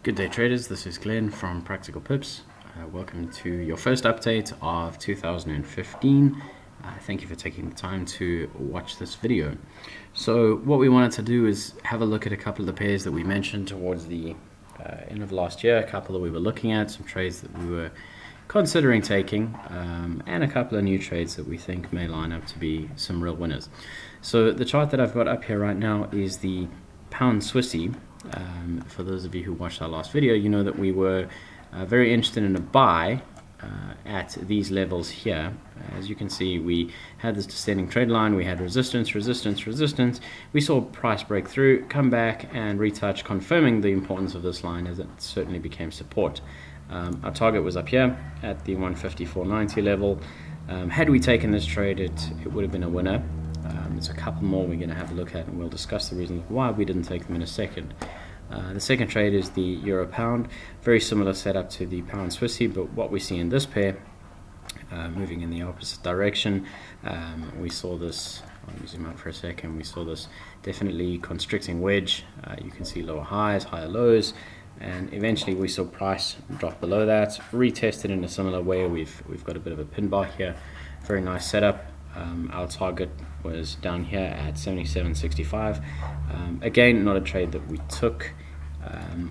Good day traders, this is Glenn from Practical Pips. Welcome to your first update of 2015. Thank you for taking the time to watch this video. So what we wanted to do is have a look at a couple of the pairs that we mentioned towards the end of last year, a couple that we were looking at, some trades that we were considering taking, and a couple of new trades that we think may line up to be some real winners. So the chart that I've got up here right now is the pound Swissy. For those of you who watched our last video, you know that we were very interested in a buy at these levels here. As you can see, we had this descending trend line, we had resistance, resistance, resistance. We saw price break through, come back and retouch, confirming the importance of this line as it certainly became support. Our target was up here at the 154.90 level. Had we taken this trade, it would have been a winner. There's a couple more we're going to have a look at, and we'll discuss the reasons why we didn't take them in a second. The second trade is the euro pound, very similar setup to the pound Swissy, but what we see in this pair, moving in the opposite direction, we saw this, let me zoom out for a second, we saw this definitely constricting wedge. You can see lower highs, higher lows, and eventually we saw price drop below that, retested in a similar way. We've got a bit of a pin bar here, very nice setup. Our target was down here at 77.65. Again, not a trade that we took.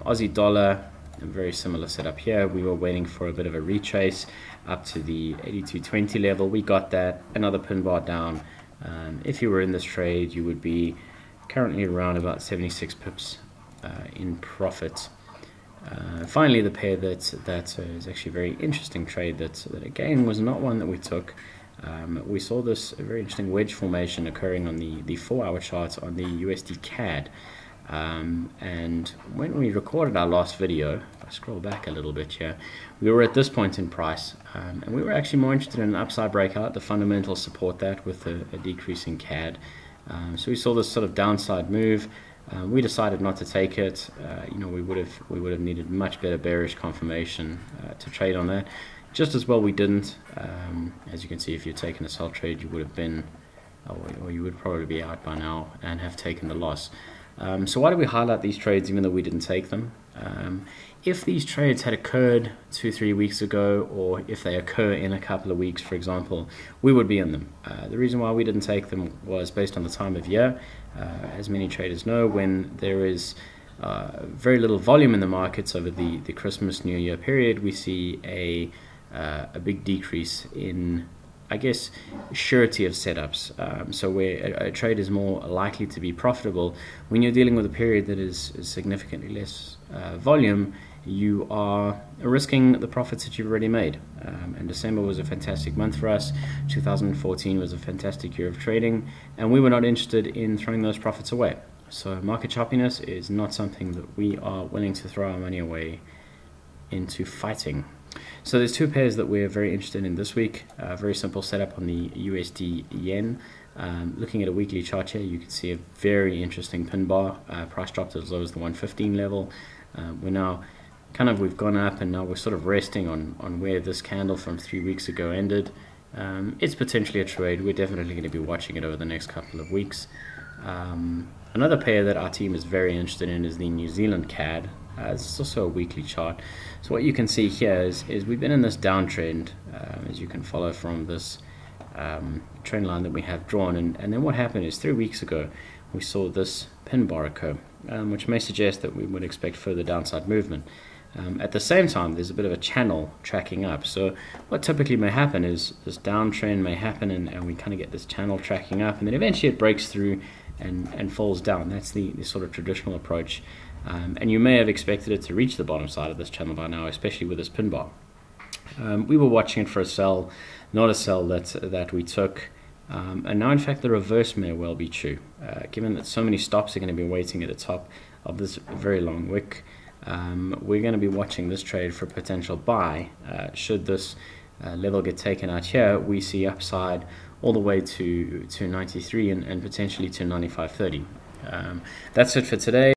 Aussie dollar, a very similar setup here. We were waiting for a bit of a retrace up to the 82.20 level. We got that, another pin bar down. If you were in this trade, you would be currently around about 76 pips in profit. Finally, the pair that is actually a very interesting trade that again was not one that we took. We saw this very interesting wedge formation occurring on the 4-hour chart on the USDCAD, and when we recorded our last video, if I scroll back a little bit here, we were at this point in price, and we were actually more interested in an upside breakout. The fundamentals support that with a decrease in CAD, so we saw this sort of downside move. We decided not to take it. We would have needed much better bearish confirmation to trade on that. Just as well we didn't. As you can see, if you'd taken a sell trade, you would have been, or you would probably be out by now and have taken the loss. So why do we highlight these trades even though we didn't take them? If these trades had occurred 2-3 weeks ago, or if they occur in a couple of weeks, for example, we would be in them. The reason why we didn't take them was based on the time of year. As many traders know, when there is very little volume in the markets over the Christmas New Year period, we see a big decrease in, I guess, surety of setups. So where a trade is more likely to be profitable, when you're dealing with a period that is significantly less volume, you are risking the profits that you've already made. And December was a fantastic month for us. 2014 was a fantastic year of trading, and we were not interested in throwing those profits away. So market choppiness is not something that we are willing to throw our money away into fighting. So there's two pairs that we're very interested in this week. Very simple setup on the USD yen. Looking at a weekly chart here, you can see a very interesting pin bar. Price dropped as low as the 115 level. We've gone up, and now we're sort of resting on where this candle from 3 weeks ago ended. It's potentially a trade. We're definitely going to be watching it over the next couple of weeks. Another pair that our team is very interested in is the New Zealand CAD. This is also a weekly chart. So what you can see here is we've been in this downtrend, as you can follow from this trend line that we have drawn. And then what happened is 3 weeks ago, we saw this pin bar occur, which may suggest that we would expect further downside movement. At the same time, there's a bit of a channel tracking up. So what typically may happen is this downtrend may happen, and we kind of get this channel tracking up, and then eventually it breaks through and falls down. That's the sort of traditional approach. And you may have expected it to reach the bottom side of this channel by now, especially with this pin bar. We were watching it for a sell, not a sell that we took. And now, in fact, the reverse may well be true. Given that so many stops are going to be waiting at the top of this very long wick, we're going to be watching this trade for potential buy. Should this level get taken out here, we see upside all the way to 93 and potentially to 95.30. That's it for today.